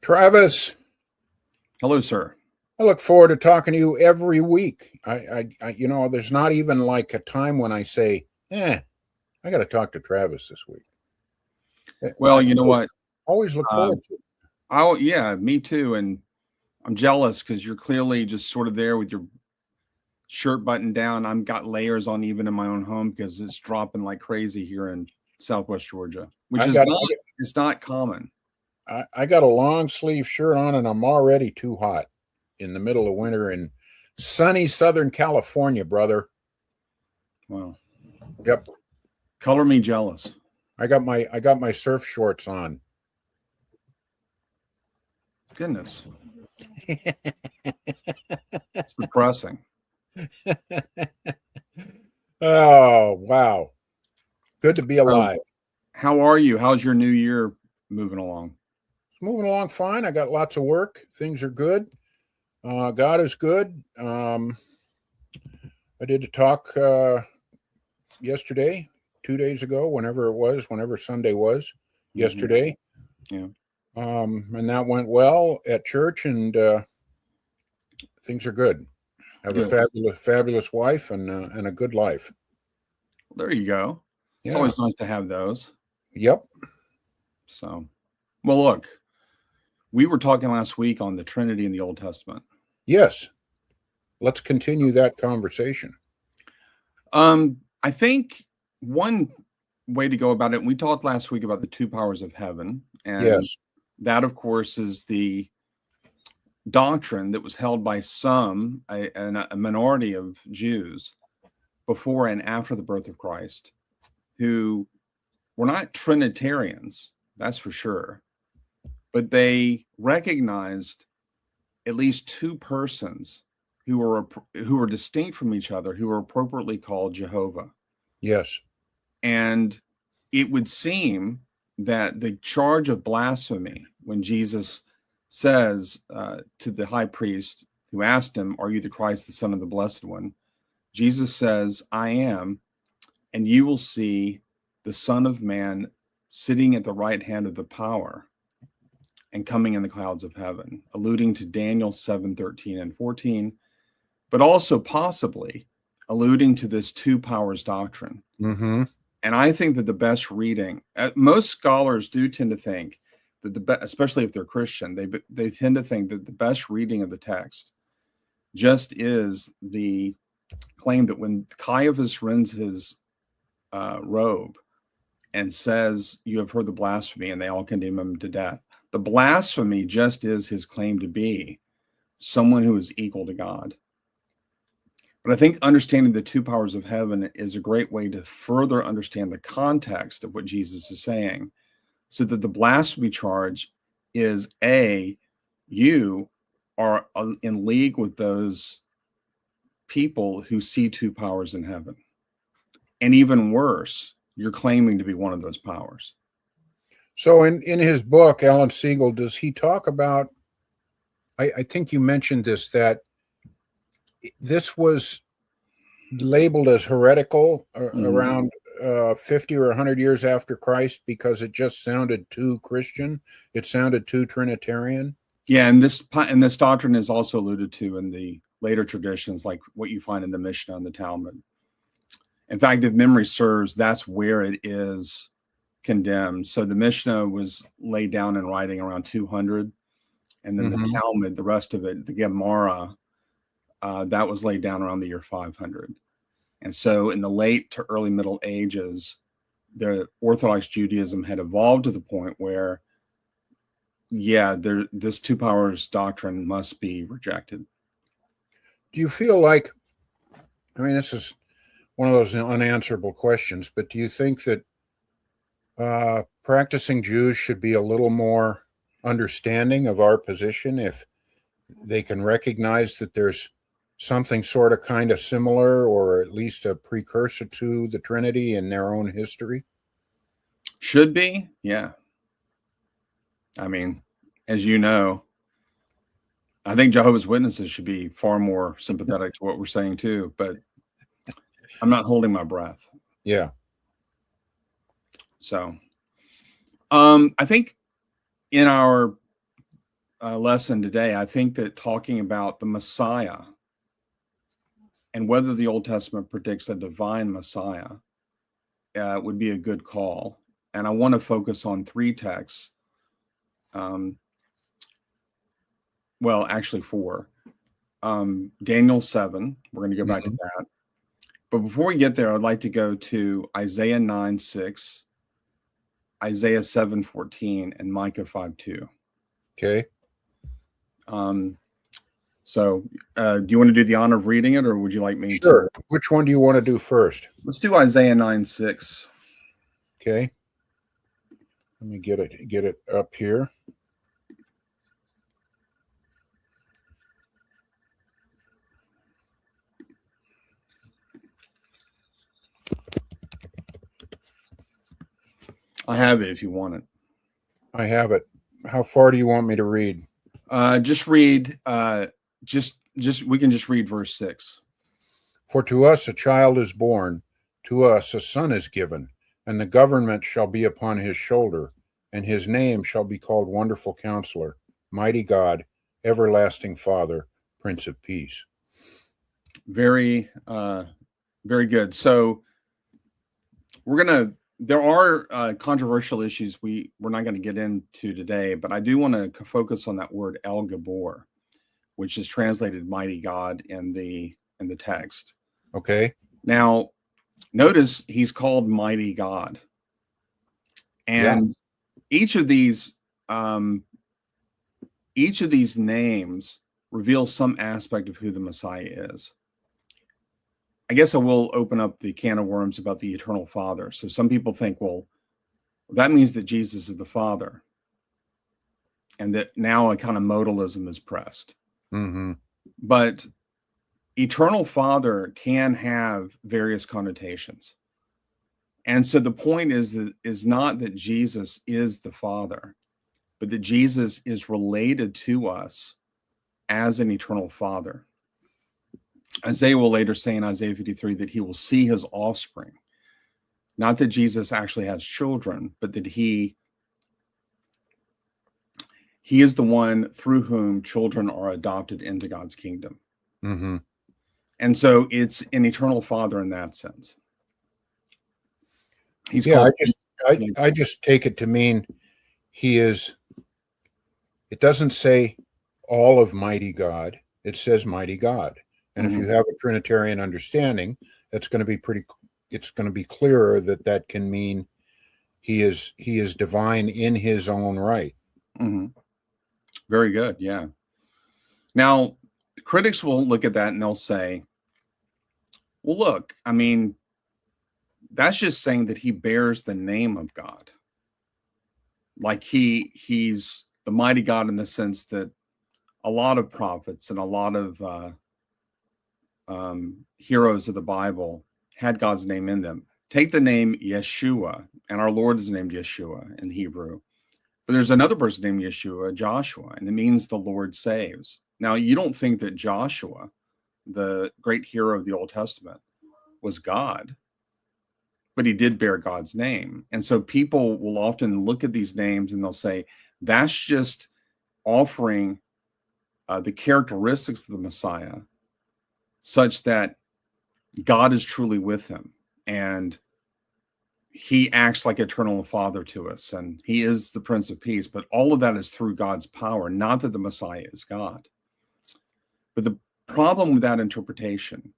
Travis, Hello, sir. I look forward to talking to you every week. There's not even like a time when I say, I got to talk to Travis this week. Well, I you know what? always look forward to it. Yeah, me too. And I'm jealous because you're clearly just sort of there with your shirt buttoned down. I've got layers on even in my own home because it's dropping like crazy here in Southwest Georgia, which it's not common. I got a long sleeve shirt on and I'm already too hot in the middle of winter in sunny Southern California, brother. Wow. Yep. Color me jealous. I got my surf shorts on. Goodness. It's depressing. Oh, wow. Good to be alive. How are you? How's your new year moving along? It's moving along fine. I got lots of work. Things are good. God is good. I did a talk yesterday, 2 days ago, whenever Sunday was, yesterday. Yeah. And that went well at church, and things are good. I have a fabulous wife and a good life. There you go. It's always nice to have those. Yep. So, well, look, we were talking last week on the Trinity in the Old Testament. Yes. Let's continue that conversation. I think one way to go about it, we talked last week about the two powers of heaven. And that, of course, is the doctrine that was held by a minority of Jews before and after the birth of Christ, who were not Trinitarians, that's for sure, but they recognized at least two persons who were distinct from each other, who were appropriately called Jehovah. Yes. And it would seem that the charge of blasphemy, when Jesus says to the high priest who asked him, "Are you the Christ, the Son of the Blessed One?" Jesus says, "I am, and you will see the Son of Man sitting at the right hand of the power and coming in the clouds of heaven," alluding to Daniel 7:13 and 14, but also possibly alluding to this two powers doctrine. Mm-hmm. And I think that the best reading, most scholars do tend to think that especially if they're Christian, they tend to think that the best reading of the text just is the claim that when Caiaphas rends his robe and says, "You have heard the blasphemy," and they all condemn him to death, the blasphemy just is his claim to be someone who is equal to God. But I think understanding the two powers of heaven is a great way to further understand the context of what Jesus is saying, so that the blasphemy charge is you are in league with those people who see two powers in heaven. And even worse, you're claiming to be one of those powers. So in his book, Alan Siegel, does he talk about, I think you mentioned this, that this was labeled as heretical around 50 or 100 years after Christ because it just sounded too Christian. It sounded too Trinitarian. Yeah, and this doctrine is also alluded to in the later traditions, like what you find in the Mishnah and the Talmud. In fact, if memory serves, that's where it is condemned. So the Mishnah was laid down in writing around 200, and then the Talmud, the rest of it, the Gemara, that was laid down around the year 500. And so in the late to early Middle Ages, the Orthodox Judaism had evolved to the point where, this two powers doctrine must be rejected. Do you feel like, this is one of those unanswerable questions, but do you think that practicing Jews should be a little more understanding of our position if they can recognize that there's something sort of kind of similar, or at least a precursor to the Trinity in their own history? Should be, yeah. I mean, as you know, I think Jehovah's Witnesses should be far more sympathetic to what we're saying too, but I'm not holding my breath. Yeah. So, I think in our lesson today, I think that talking about the Messiah and whether the Old Testament predicts a divine Messiah would be a good call. And I want to focus on 3 texts. Well, actually 4. Daniel 7. We're going to go back to that. But before we get there, I'd like to go to Isaiah 9:6, Isaiah 7:14, and Micah 5:2. Okay. So do you want to do the honor of reading it, or would you like me to? Sure. Which one do you want to do first? Let's do Isaiah 9:6. Okay. Let me get it up here. I have it if you want it. I have it. How far do you want me to read? Just read. We can just read verse 6. For to us a child is born, to us a son is given, and the government shall be upon his shoulder, and his name shall be called Wonderful Counselor, Mighty God, Everlasting Father, Prince of Peace. Very, very good. So there are controversial issues we're not going to get into today, but I do want to focus on that word El Gabor, which is translated mighty God in the text. Okay. Now, notice he's called mighty God. And each of these names reveals some aspect of who the Messiah is. I guess I will open up the can of worms about the eternal Father. So some people think, well, that means that Jesus is the Father, and that now a kind of modalism is pressed. Mm-hmm. But eternal Father can have various connotations. And so the point is not that Jesus is the Father, but that Jesus is related to us as an eternal Father. Isaiah will later say in Isaiah 53 that he will see his offspring. Not that Jesus actually has children, but that he is the one through whom children are adopted into God's kingdom. Mm-hmm. And so it's an eternal Father in that sense. I just take it to mean he is. It doesn't say all of mighty God. It says mighty God. And if you have a Trinitarian understanding, it's going to be clearer that can mean he is divine in his own right. Mm-hmm. Very good. Yeah. Now, critics will look at that and they'll say, well, look, I mean, that's just saying that he bears the name of God. Like he's the mighty God in the sense that a lot of prophets and a lot of heroes of the Bible had God's name in them. Take the name Yeshua, and our Lord is named Yeshua in Hebrew. But there's another person named Yeshua, Joshua, and it means the Lord saves. Now, you don't think that Joshua, the great hero of the Old Testament, was God, but he did bear God's name. And so people will often look at these names and they'll say, that's just offering the characteristics of the Messiah such that God is truly with him and he acts like eternal Father to us, and he is the Prince of Peace. But all of that is through God's power, not that the Messiah is God. But the problem with that interpretation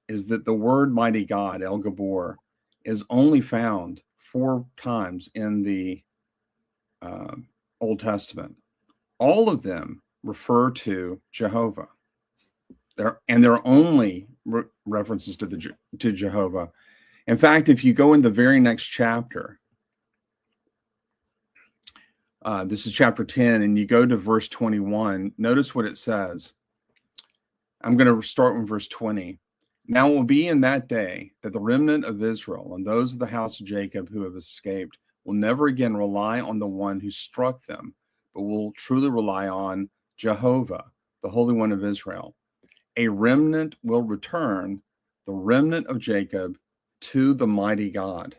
is that the word mighty God, El Gabor, is only found 4 times in the Old Testament. All of them refer to Jehovah. They're only references to Jehovah. In fact, if you go in the very next chapter, this is chapter 10, and you go to verse 21, notice what it says. I'm going to start with verse 20. Now it will be in that day that the remnant of Israel and those of the house of Jacob who have escaped will never again rely on the one who struck them, but will truly rely on Jehovah, the Holy One of Israel. A remnant will return, the remnant of Jacob, to the mighty God.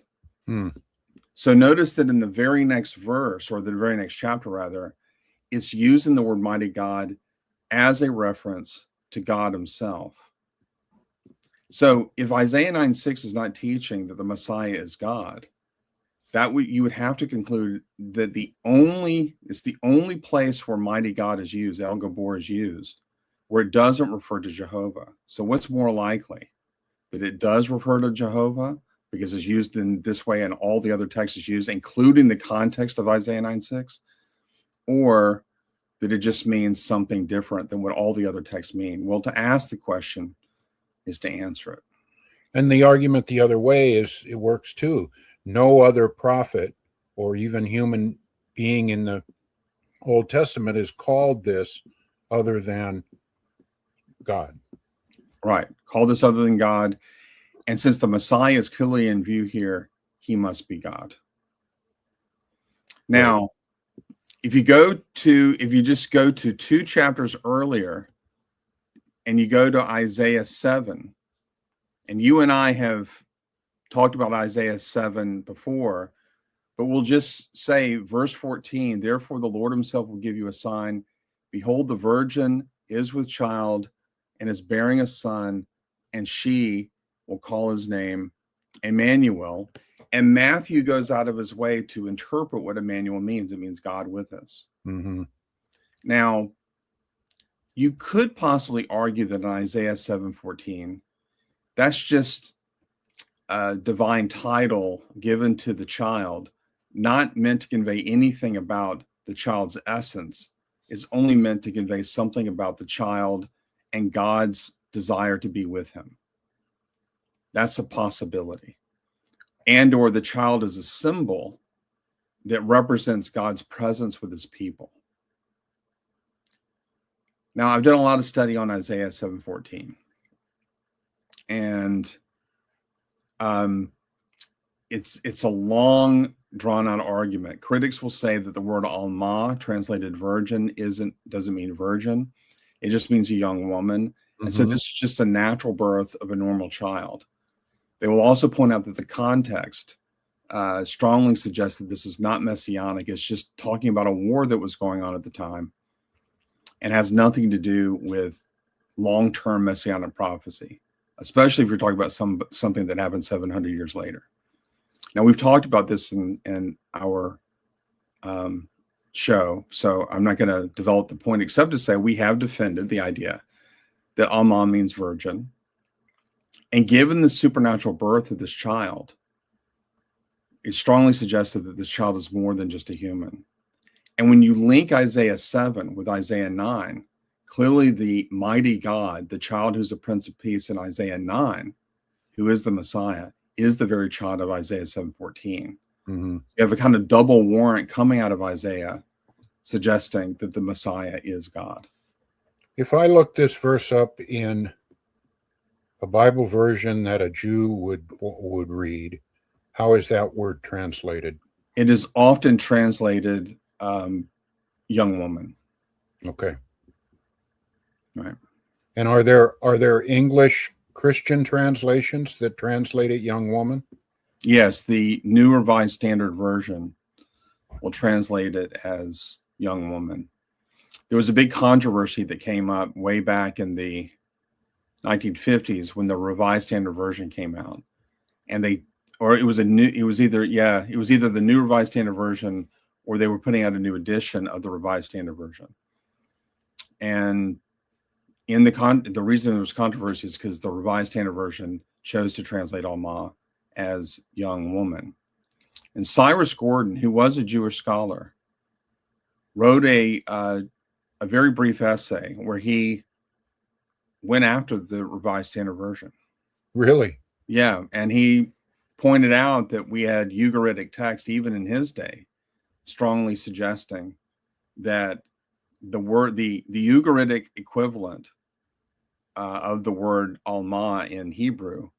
So notice that in the very next verse, or the very next chapter rather, it's using the word mighty God as a reference to God himself. So if Isaiah 9:6 is not teaching that the Messiah is God, you would have to conclude that it's the only place where mighty God is used, El Gabor is used, where it doesn't refer to Jehovah. So what's more likely? That it does refer to Jehovah because it's used in this way and all the other texts is used, including the context of Isaiah 9:6, or that it just means something different than what all the other texts mean? Well, to ask the question is to answer it. And the argument the other way is it works too. No other prophet or even human being in the Old Testament is called this other than God. Right. Call this other than God. And since the Messiah is clearly in view here, he must be God. Now, right. If you just go to 2 chapters earlier and you go to Isaiah 7, and you and I have talked about Isaiah 7 before, but we'll just say verse 14, therefore the Lord himself will give you a sign. Behold, the virgin is with child and is bearing a son, and she will call his name Emmanuel. And Matthew goes out of his way to interpret what Emmanuel means. It means God with us. Mm-hmm. Now, you could possibly argue that in Isaiah 7:14, that's just a divine title given to the child, not meant to convey anything about the child's essence. It's only meant to convey something about the child and God's desire to be with him. That's a possibility. And or the child is a symbol that represents God's presence with his people. Now, I've done a lot of study on Isaiah 7:14. And it's a long, drawn-out argument. Critics will say that the word Alma, translated virgin, doesn't mean virgin. It just means a young woman. Mm-hmm. And so this is just a natural birth of a normal child. They will also point out that the context strongly suggests that this is not messianic. It's just talking about a war that was going on at the time and has nothing to do with long-term messianic prophecy, especially if you're talking about something that happened 700 years later. Now, we've talked about this in our show, so I'm not going to develop the point except to say we have defended the idea that Alma means virgin. And given the supernatural birth of this child, it's strongly suggested that this child is more than just a human. And when you link Isaiah 7 with Isaiah 9, clearly the mighty God, the child who's a Prince of Peace in Isaiah 9, who is the Messiah, is the very child of Isaiah 7:14. Mm-hmm. You have a kind of double warrant coming out of Isaiah suggesting that the Messiah is God. If I look this verse up in a Bible version that a Jew would read, how is that word translated? It is often translated young woman. Okay. Right. And are there English Christian translations that translate it young woman? Yes, the New Revised Standard Version will translate it as young woman. There was a big controversy that came up way back in the 1950s when the Revised Standard Version came out, and it was either the New Revised Standard Version or they were putting out a new edition of the Revised Standard Version. And the reason there was controversy is because the Revised Standard Version chose to translate Alma as young woman. And Cyrus Gordon, who was a Jewish scholar, wrote a very brief essay where he went after the Revised Standard Version. Really? Yeah, and he pointed out that we had Ugaritic texts even in his day, strongly suggesting that the Ugaritic equivalent of the word Alma in Hebrew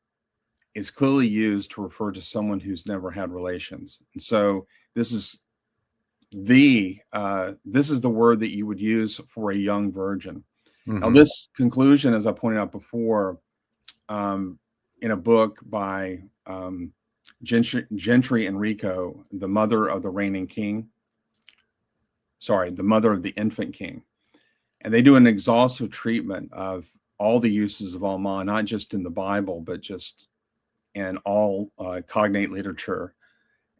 is clearly used to refer to someone who's never had relations. And so this is the word that you would use for a young virgin. Mm-hmm. Now, this conclusion, as I pointed out before, in a book by Gentry Enrico, the mother of the reigning king, sorry, the mother of the infant king. And they do an exhaustive treatment of all the uses of Alma, not just in the Bible, but just in all cognate literature.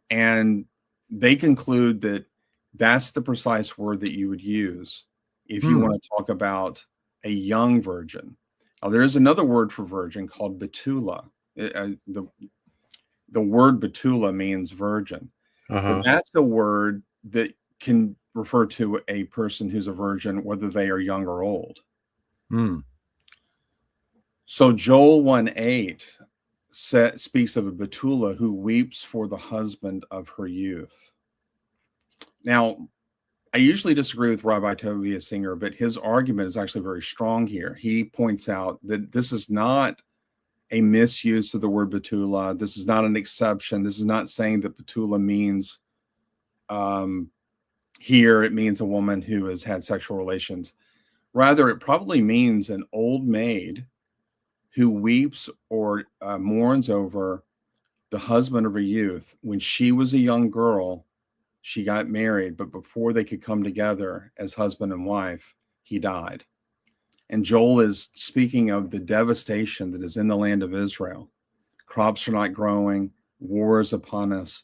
And they conclude that that's the precise word that you would use if you want to talk about a young virgin. Now, there is another word for virgin called betula. The word betula means virgin. But that's a word that can refer to a person who's a virgin, whether they are young or old. So Joel 1:8 speaks of a betula who weeps for the husband of her youth. Now, I usually disagree with Rabbi Tobias Singer, but his argument is actually very strong here. He points out that this is not a misuse of the word betula. This is not an exception. This is not saying that betula means here it means a woman who has had sexual relations. Rather, it probably means an old maid who weeps or mourns over the husband of her youth. When she was a young girl, she got married, but before they could come together as husband and wife, he died. And Joel is speaking of the devastation that is in the land of Israel. Crops are not growing, war is upon us.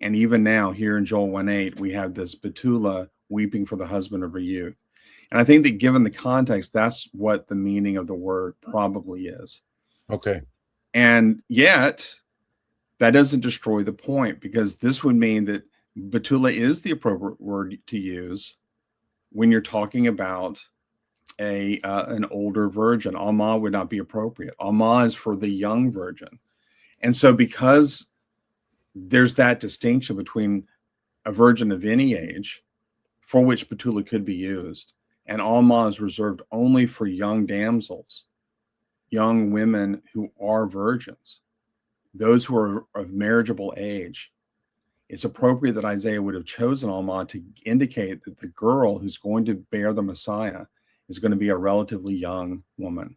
And even now, here in Joel 1:8, we have this betula weeping for the husband of her youth. And I think that given the context, that's what the meaning of the word probably is. Okay. And yet, that doesn't destroy the point, because this would mean that betula is the appropriate word to use when you're talking about an older virgin. Alma would not be appropriate. Alma is for the young virgin. And so because there's that distinction between a virgin of any age for which betula could be used, and Alma is reserved only for young damsels, young women who are virgins, those who are of marriageable age, it's appropriate that Isaiah would have chosen Alma to indicate that the girl who's going to bear the Messiah is going to be a relatively young woman.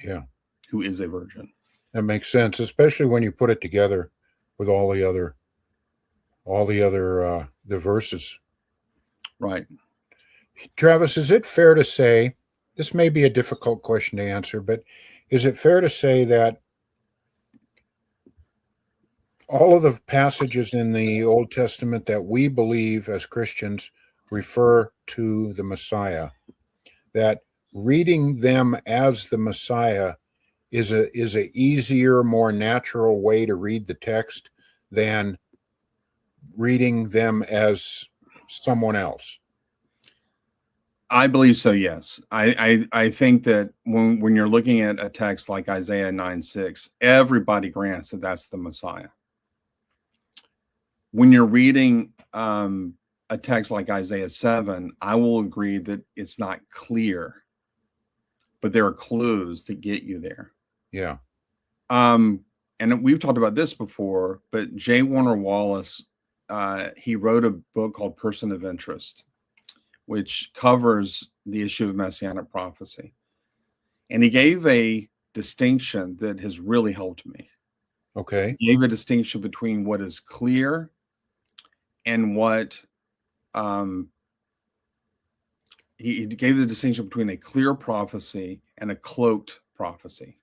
Yeah. Who is a virgin. That makes sense, especially when you put it together with all the other the verses. Right. Travis, is it fair to say, this may be a difficult question to answer, but is it fair to say that all of the passages in the Old Testament that we believe as Christians refer to the Messiah, that reading them as the Messiah is a easier, more natural way to read the text than reading them as someone else? I believe so, yes. I think that when you're looking at a text like Isaiah 9:6, everybody grants that that's the Messiah. When you're reading a text like Isaiah 7, I will agree that it's not clear, but there are clues that get you there. Yeah. And we've talked about this before, but J. Warner Wallace, he wrote a book called Person of Interest, which covers the issue of messianic prophecy. And he gave a distinction that has really helped me. Okay. He gave a distinction between what is clear and what he gave the distinction between a clear prophecy and a cloaked prophecy.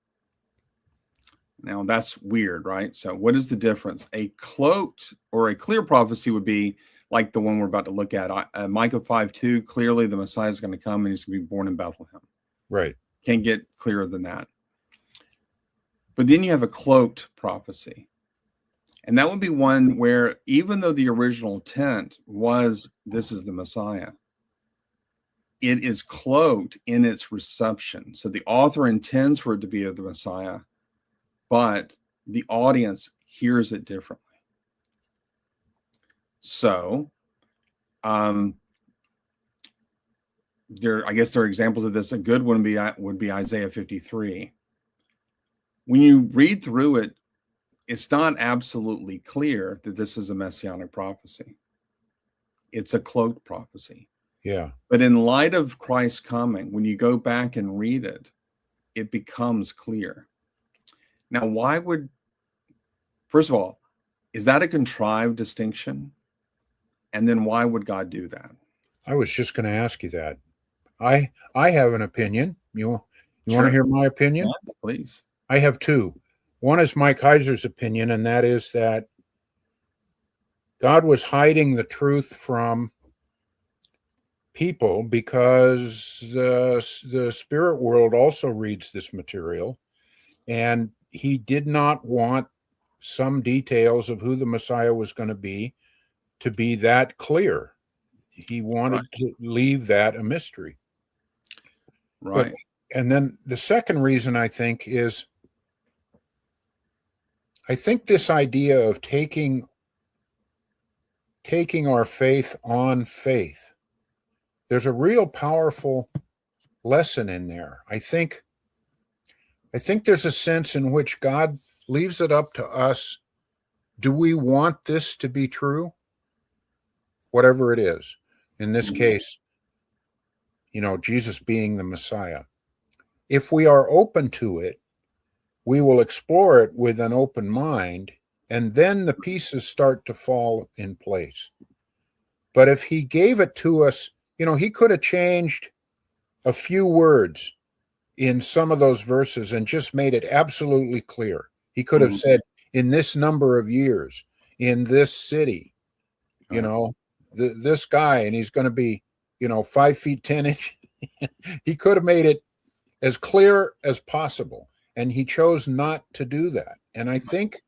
Now that's weird, right? So what is the difference? A cloaked or a clear prophecy would be like the one we're about to look at. Micah 5:2, clearly the Messiah is going to come and he's going to be born in Bethlehem. Right. Can't get clearer than that. But then you have a cloaked prophecy. And that would be one where, even though the original intent was this is the Messiah, it is cloaked in its reception. So the author intends for it to be of the Messiah, but the audience hears it differently. So I guess there are examples of this. A good one would be Isaiah 53. When you read through it, it's not absolutely clear that this is a messianic prophecy. It's a cloaked prophecy. Yeah. But in light of Christ's coming, when you go back and read it, it becomes clear. Now, first of all, is that a contrived distinction? And then why would God do that? I was just going to ask you that. I have an opinion. You want to Sure. hear my opinion? Yeah, please. I have two. One is Mike Heiser's opinion, and that is that God was hiding the truth from people because the spirit world also reads this material, and he did not want some details of who the Messiah was going to be that clear. He wanted Right. to leave that a mystery. But Right. and then the second reason I think is I think this idea of taking our faith on faith, there's a real powerful lesson in there. I think there's a sense in which God leaves it up to us. Do we want this to be true? Whatever it is. In this case, Jesus being the Messiah. If we are open to it, we will explore it with an open mind, and then the pieces start to fall in place. But if he gave it to us, he could have changed a few words in some of those verses and just made it absolutely clear. He could have said, in this number of years, in this city, this guy, and he's going to be, 5 feet 10 inches. He could have made it as clear as possible, and he chose not to do that. And I think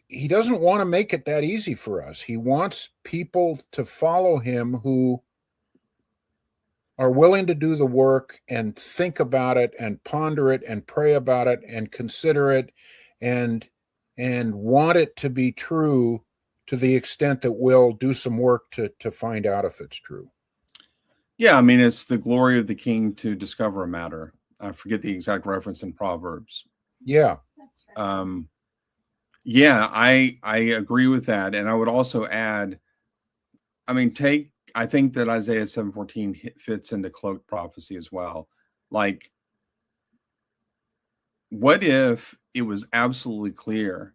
he doesn't want to make it that easy for us. He wants people to follow him who are willing to do the work and think about it and ponder it and pray about it and consider it and want it to be true to the extent that we'll do some work to find out if it's true. Yeah, I mean, it's the glory of the king to discover a matter. I forget the exact reference in Proverbs. Yeah. Yeah, I agree with that. And I would also add, I mean, I think that Isaiah 7:14 fits into cloak prophecy as well. Like, what if it was absolutely clear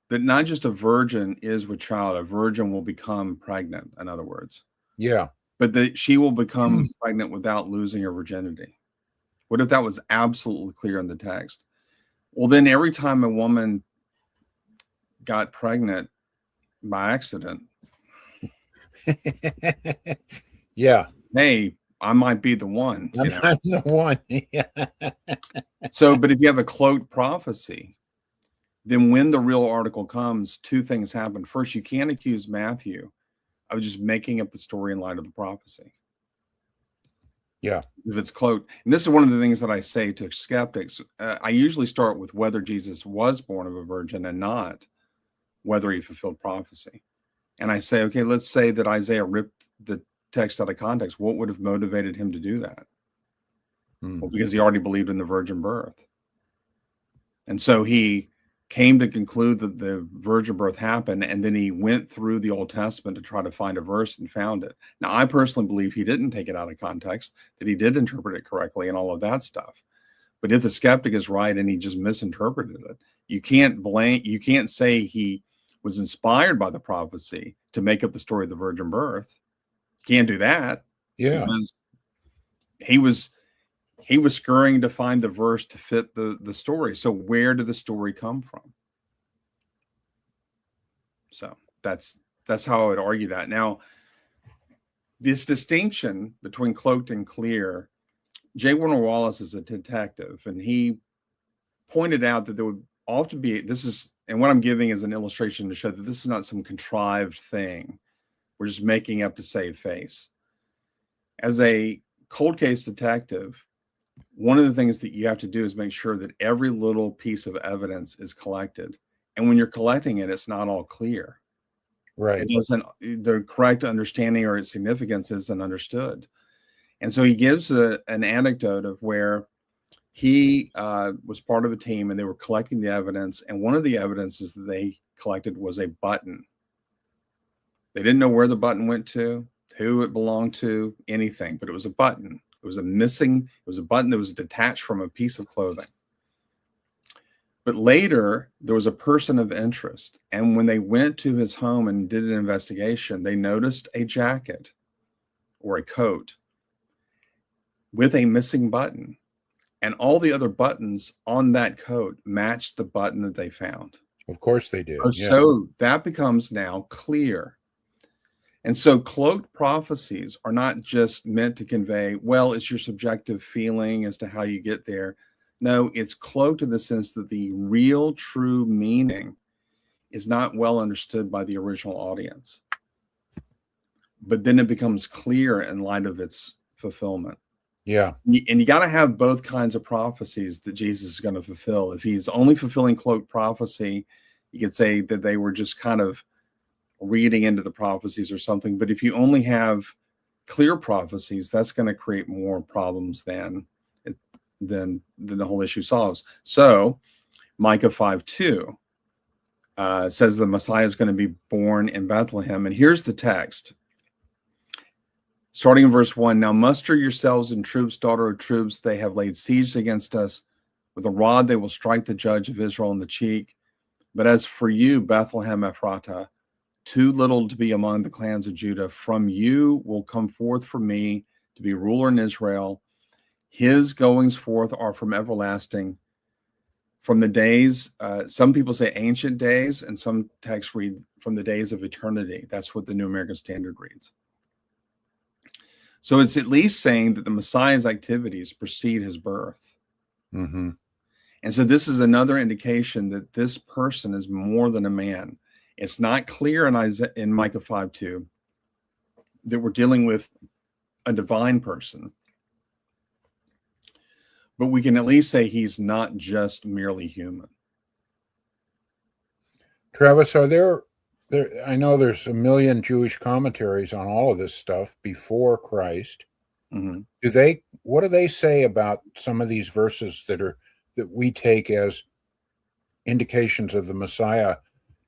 that not just a virgin is with child, a virgin will become pregnant, in other words. Yeah. But that she will become pregnant without losing her virginity. What if that was absolutely clear in the text? Well, then every time a woman got pregnant by accident, yeah, hey, I might be the one. I'm the one. Yeah. So, but if you have a cloaked prophecy, then when the real article comes, two things happen. First, you can't accuse Matthew of just making up the story in light of the prophecy. Yeah. If it's cloaked. And this is one of the things that I say to skeptics. I usually start with whether Jesus was born of a virgin and not whether he fulfilled prophecy. And I say, okay, let's say that Isaiah ripped the text out of context. What would have motivated him to do that? Well, because he already believed in the virgin birth. And so he came to conclude that the virgin birth happened, and then he went through the Old Testament to try to find a verse and found it. Now, I personally believe he didn't take it out of context, that he did interpret it correctly and all of that stuff. But if the skeptic is right and he just misinterpreted it, you can't say he was inspired by the prophecy to make up the story of the virgin birth. Can't do that. Yeah. Because he was scurrying to find the verse to fit the story. So where did the story come from? So that's how I would argue that. Now, this distinction between cloaked and clear, J. Warner Wallace is a detective, and he pointed out that there would often be, and what I'm giving is an illustration to show that this is not some contrived thing. We're just making up to save face. As a cold case detective, one of the things that you have to do is make sure that every little piece of evidence is collected. And when you're collecting it, it's not all clear. Right. The correct understanding or its significance isn't understood. And so he gives an anecdote of where he was part of a team and they were collecting the evidence. And one of the evidences that they collected was a button. They didn't know where the button went to, who it belonged to, anything, but it was a button. It was a button that was detached from a piece of clothing. But later, there was a person of interest. And when they went to his home and did an investigation, they noticed a jacket or a coat with a missing button. And all the other buttons on that coat matched the button that they found. Of course they did. Yeah. So that becomes now clear. And so cloaked prophecies are not just meant to convey, well, it's your subjective feeling as to how you get there. No, it's cloaked in the sense that the real, true meaning is not well understood by the original audience. But then it becomes clear in light of its fulfillment. Yeah. And you got to have both kinds of prophecies that Jesus is going to fulfill. If he's only fulfilling cloaked prophecy, you could say that they were just kind of reading into the prophecies or something. But if you only have clear prophecies, that's going to create more problems than the whole issue solves. So Micah 5:2 says the Messiah is going to be born in Bethlehem. And here's the text. Starting in verse 1, now muster yourselves in troops, daughter of troops. They have laid siege against us. With a rod they will strike the judge of Israel in the cheek. But as for you, Bethlehem Ephratah, too little to be among the clans of Judah, from you will come forth for me to be ruler in Israel. His goings forth are from everlasting, from the days, some people say ancient days, and some texts read from the days of eternity. That's what the New American Standard reads. So it's at least saying that the Messiah's activities precede his birth. Mm-hmm. And so this is another indication that this person is more than a man. It's not clear in Micah 5:2 that we're dealing with a divine person. But we can at least say he's not just merely human. Travis, are there I know there's a million Jewish commentaries on all of this stuff before Christ. Mm-hmm. What do they say about some of these verses that we take as indications of the Messiah?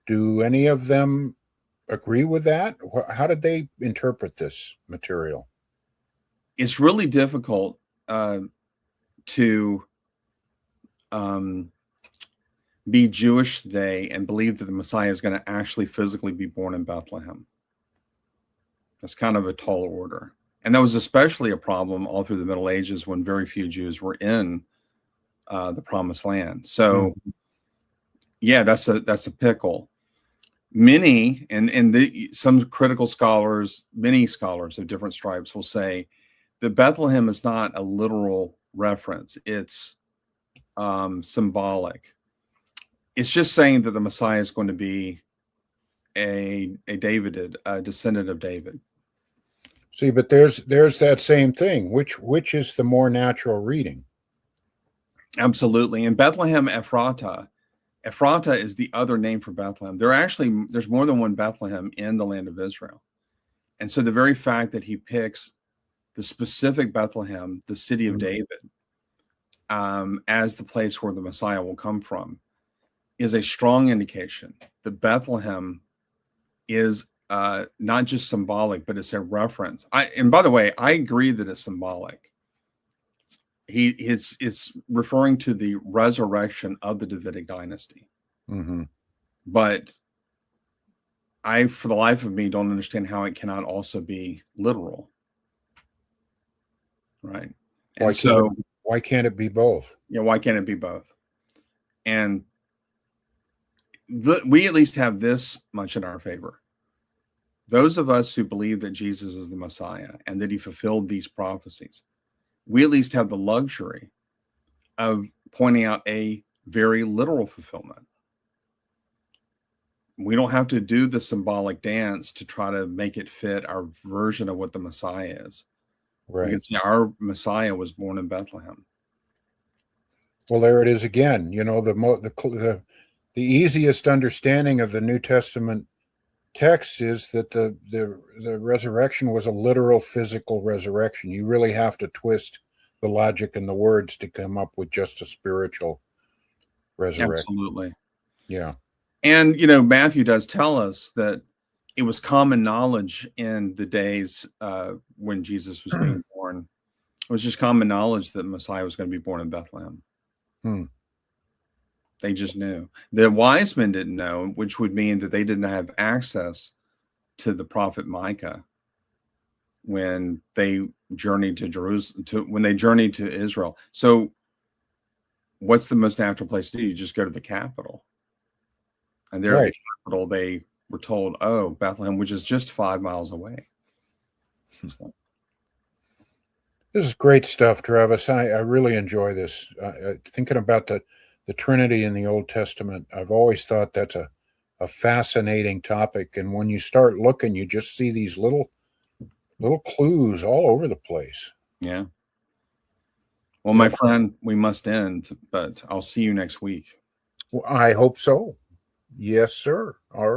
Do any of them agree with that? How did they interpret this material? It's really difficult to be Jewish today and believe that the Messiah is going to actually physically be born in Bethlehem. That's kind of a tall order. And that was especially a problem all through the Middle Ages when very few Jews were in the Promised Land. So, yeah, that's a pickle. Many, some critical scholars, many scholars of different stripes will say that Bethlehem is not a literal reference. It's symbolic. It's just saying that the Messiah is going to be a descendant of David. See, but there's that same thing. Which is the more natural reading? Absolutely. In Bethlehem Ephratah is the other name for Bethlehem. There's more than one Bethlehem in the land of Israel. And so the very fact that he picks the specific Bethlehem, the city of David, as the place where the Messiah will come from, is a strong indication that Bethlehem is not just symbolic, but it's a reference. And by the way, I agree that it's symbolic. It's referring to the resurrection of the Davidic dynasty. Mm-hmm. But I, for the life of me, don't understand how it cannot also be literal. Right. Why can't it be both? Yeah, why can't it be both? And we at least have this much in our favor. Those of us who believe that Jesus is the Messiah and that he fulfilled these prophecies, we at least have the luxury of pointing out a very literal fulfillment. We don't have to do the symbolic dance to try to make it fit our version of what the Messiah is. Right. We can say our Messiah was born in Bethlehem. Well, there it is again. You know, the easiest understanding of the New Testament text is that the resurrection was a literal physical resurrection. You really have to twist the logic and the words to come up with just a spiritual resurrection. Absolutely. Yeah. And, Matthew does tell us that it was common knowledge in the days when Jesus was being born. It was just common knowledge that Messiah was going to be born in Bethlehem. They just knew. The wise men didn't know, which would mean that they didn't have access to the prophet Micah when they journeyed to Jerusalem, when they journeyed to Israel. So what's the most natural place to do? You just go to the capital. And there at the capital, they were told, oh, Bethlehem, which is just 5 miles away. So. This is great stuff, Travis. I really enjoy this. Thinking about the Trinity in the Old Testament, I've always thought that's a fascinating topic. And when you start looking, you just see these little clues all over the place. Yeah. Well, my friend, we must end, but I'll see you next week. Well, I hope so. Yes, sir. All right.